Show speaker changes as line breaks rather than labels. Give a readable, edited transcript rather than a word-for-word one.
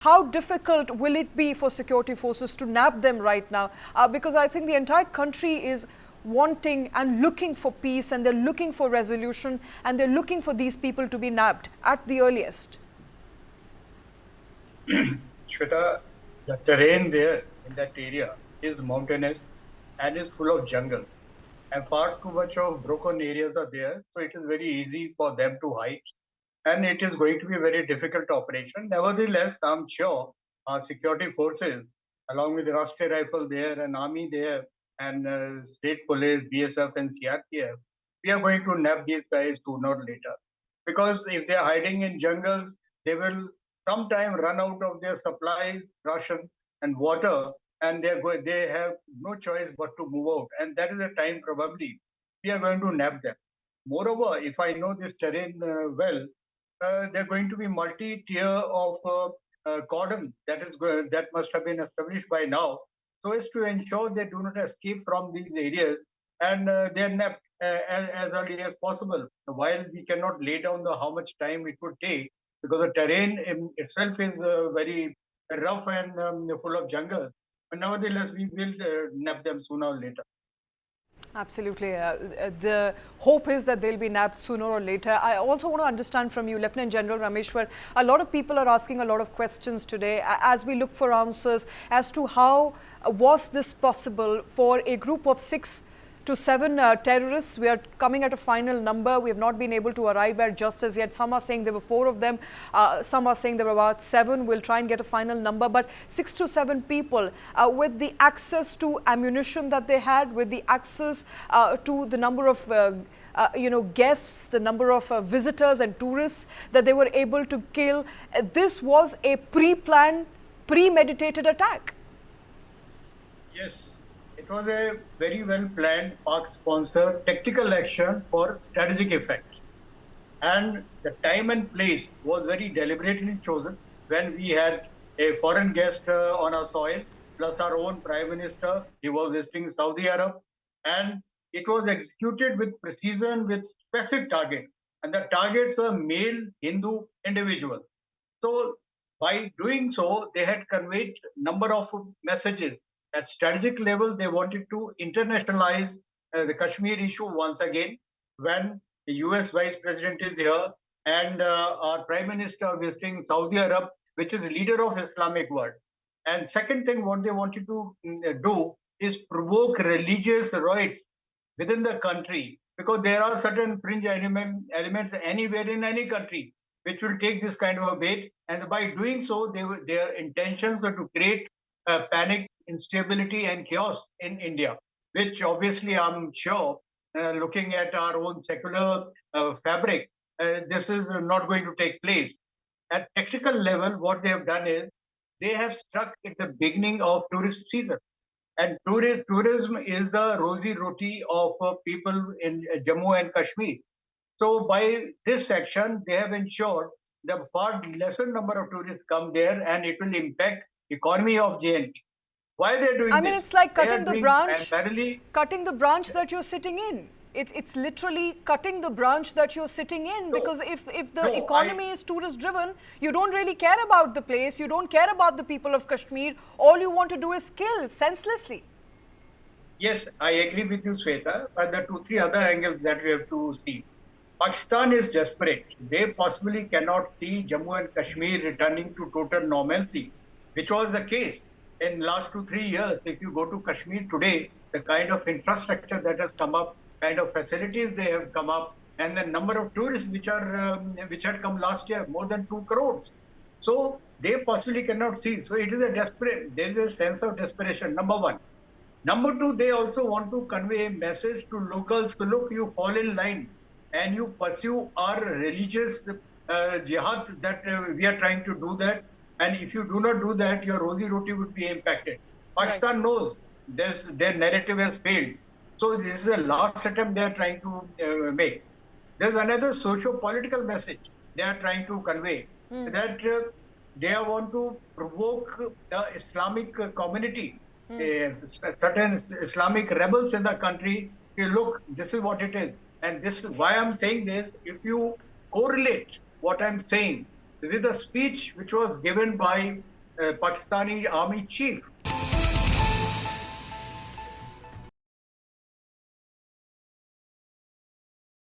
How difficult will it be for security forces to nab them right now? Because I think the entire country is wanting and looking for peace, and they're looking for resolution, and they're looking for these people to be nabbed at the earliest.
Shweta, the terrain there in that area is mountainous and is full of jungle. And far too much of broken areas are there, so it is very easy for them to hide. And it is going to be a very difficult operation. Nevertheless, I'm sure our security forces, along with the Rashtriya Rifle there and Army there, and State Police, BSF, and CRPF, we are going to nab these guys sooner or later. Because if they are hiding in jungles, they will sometime run out of their supplies, ration, and water, and they have no choice but to move out. And that is the time probably we are going to nab them. Moreover, if I know this terrain well, there are going to be multi-tier of cordon that must have been established by now, so as to ensure they do not escape from these areas, and they are nabbed as early as possible. While we cannot lay down how much time it would take, because the terrain in itself is very rough and full of jungle, but nevertheless we will nab them sooner or later.
Absolutely. The hope is that they'll be nabbed sooner or later. I also want to understand from you, Lieutenant General Rameshwar, a lot of people are asking a lot of questions today as we look for answers as to how was this possible for a group of 6 to 7 terrorists. We are coming at a final number. We have not been able to arrive at just as yet. Some are saying there were 4 of them. Some are saying there were about 7. We'll try and get a final number. But 6 to 7 people with the access to ammunition that they had, with the access to the number of guests, the number of visitors and tourists that they were able to kill. This was a pre-planned, premeditated attack.
Yes, it was a very well planned, Pak-sponsored tactical action for strategic effect. And the time and place was very deliberately chosen when we had a foreign guest on our soil, plus our own Prime Minister. He was visiting Saudi Arab. And it was executed with precision, with specific targets. And the targets were male Hindu individuals. So by doing so, they had conveyed number of messages. At strategic level, they wanted to internationalize the Kashmir issue once again. When the US Vice President is here and our Prime Minister visiting Saudi Arab, which is leader of Islamic world. And second thing, what they wanted to do is provoke religious riots within the country, because there are certain fringe elements anywhere in any country which will take this kind of a bait. And by doing so, their intentions were to create panic, instability, and chaos in India, which obviously I'm sure, looking at our own secular fabric, this is not going to take place. At tactical level, what they have done is they have struck at the beginning of tourist season. And tourism is the rosy roti of people in Jammu and Kashmir. So by this action, they have ensured the far lesser number of tourists come there, and it will impact economy of JNK. Why they're doing this?
I mean, it's like cutting the branch that you're sitting in. It's literally cutting the branch that you're sitting in, because if the economy is tourist driven, you don't really care about the place, you don't care about the people of Kashmir. All you want to do is kill senselessly.
Yes, I agree with you, Sweta, but there are 2-3 other angles that we have to see. Pakistan is desperate. They possibly cannot see Jammu and Kashmir returning to total normalcy, which was the case in last 2-3 years. If you go to Kashmir today, the kind of infrastructure that has come up, kind of facilities they have come up, and the number of tourists which had come last year, more than 2 crores. So they possibly cannot see. So it is there is a sense of desperation, number one. Number two, they also want to convey a message to locals to look, you fall in line and you pursue our religious jihad that we are trying to do that. And if you do not do that, your rosy roti would be impacted. Pakistan knows their narrative has failed. So this is the last attempt they are trying to make. There's another socio-political message they are trying to convey, that they want to provoke the Islamic community, certain Islamic rebels in the country. Look, this is what it is. And this is why I'm saying this. If you correlate what I'm saying with the speech which was given by Pakistani army chief.